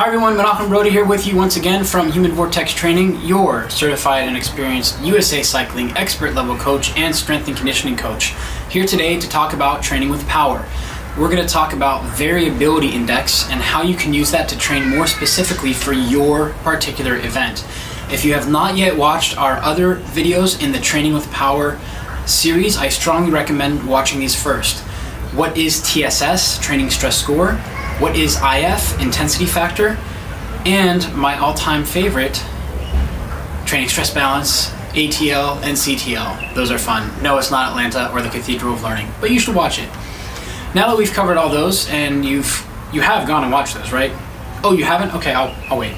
Hi everyone, Menachem Brodie here with you once again from Human Vortex Training, your certified and experienced USA cycling expert level coach and strength and conditioning coach. Here today to talk about training with power. We're going to talk about Variability Index and how you can use that to train more specifically for your particular event. If you have not yet watched our other videos in the Training with Power series, I strongly recommend watching these first. What is TSS, Training Stress Score? What is IF, Intensity Factor? And my all-time favorite, Training Stress Balance, ATL, and CTL. Those are fun. No, it's not Atlanta or the Cathedral of Learning, but you should watch it. Now that we've covered all those, and you have gone and watched those, right? Oh, you haven't? Okay, I'll wait.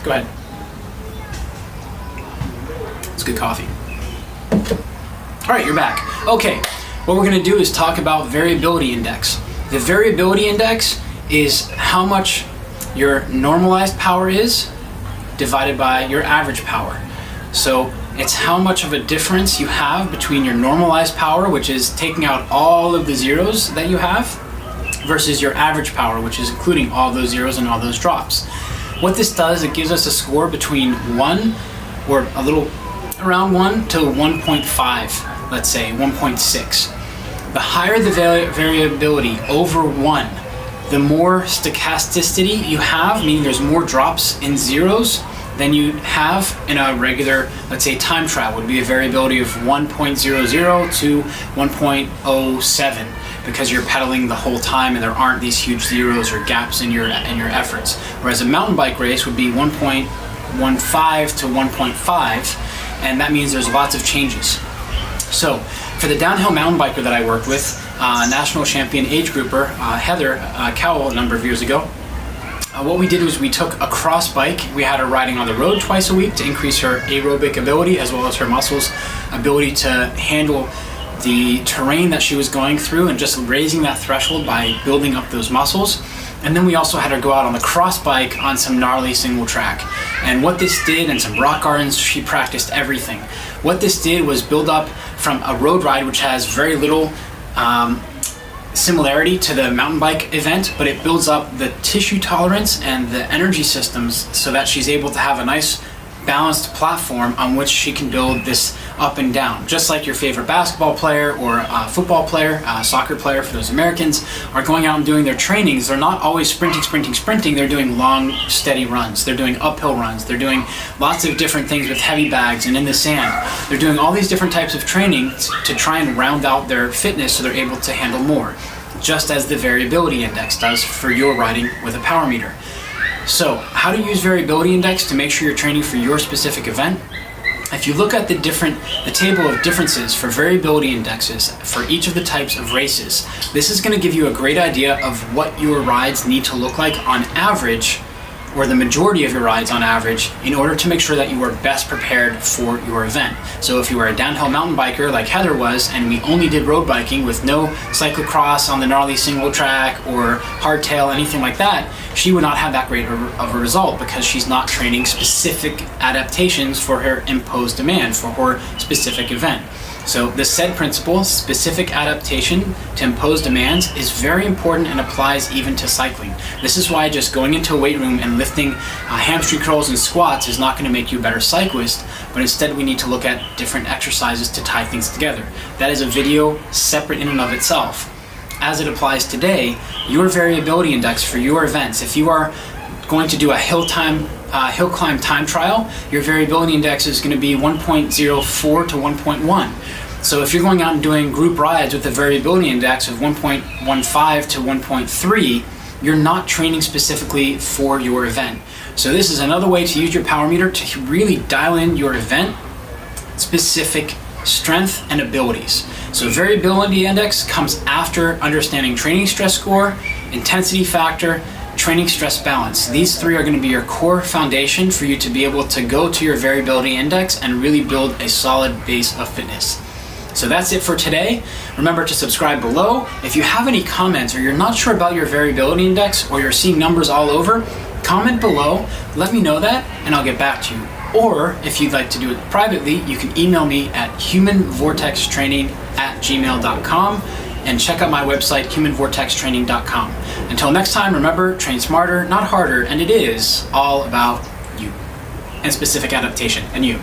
Go ahead. It's good coffee. All right, you're back. Okay, what we're gonna do is talk about Variability Index. The Variability Index is how much your normalized power is divided by your average power. So it's how much of a difference you have between your normalized power, which is taking out all of the zeros that you have, versus your average power, which is including all those zeros and all those drops. What this does, it gives us a score between 1 or a little around 1 to 1.5, let's say 1.6. The higher the variability over 1, the more stochasticity you have, meaning there's more drops in zeros than you have in a regular, let's say, time trial would be a variability of 1.00 to 1.07 because you're pedaling the whole time and there aren't these huge zeros or gaps in your efforts. Whereas a mountain bike race would be 1.15 to 1.5, and that means there's lots of changes. So for the downhill mountain biker that I worked with, national champion age grouper, Heather Cowell, a number of years ago, what we did was we took a cross bike. We had her riding on the road twice a week to increase her aerobic ability as well as her muscles ability to handle the terrain that she was going through and just raising that threshold by building up those muscles. And then we also had her go out on the cross bike on some gnarly single track. And what this did, and some rock gardens, she practiced everything. What this did was build up from a road ride, which has very little similarity to the mountain bike event, but it builds up the tissue tolerance and the energy systems so that she's able to have a nice balanced platform on which she can build this up and down. Just like your favorite basketball player or football player, soccer player for those Americans, are going out and doing their trainings. They're not always sprinting. They're doing long, steady runs. They're doing uphill runs. They're doing lots of different things with heavy bags and in the sand. They're doing all these different types of training to try and round out their fitness so they're able to handle more, just as the Variability Index does for your riding with a power meter. So, how to use Variability Index to make sure you're training for your specific event? If you look at the table of differences for variability indexes for each of the types of races, this is going to give you a great idea of what your rides need to look like on average, or the majority of your rides on average, in order to make sure that you are best prepared for your event. So if you were a downhill mountain biker like Heather was, and we only did road biking with no cyclocross on the gnarly single track or hardtail, anything like that, she would not have that great of a result because she's not training specific adaptations for her imposed demand for her specific event. So the SAID principle, specific adaptation to imposed demands, is very important and applies even to cycling. This is why just going into a weight room and lifting hamstring curls and squats is not going to make you a better cyclist, but instead we need to look at different exercises to tie things together. That is a video separate in and of itself. As it applies today, your variability index for your events, if you are going to do a hill climb time trial, your variability index is going to be 1.04 to 1.1. So if you're going out and doing group rides with a variability index of 1.15 to 1.3, you're not training specifically for your event. So this is another way to use your power meter to really dial in your event specific strength and abilities. So variability index comes after understanding training stress score, intensity factor, training stress balance. These three are going to be your core foundation for you to be able to go to your variability index and really build a solid base of fitness. So that's it for today. Remember to subscribe below. If you have any comments or you're not sure about your variability index or you're seeing numbers all over, comment below, let me know that, and I'll get back to you. Or if you'd like to do it privately, you can email me at humanvortextraining@gmail.com and check out my website, humanvortextraining.com. Until next time, remember, train smarter, not harder, and it is all about you and specific adaptation and you.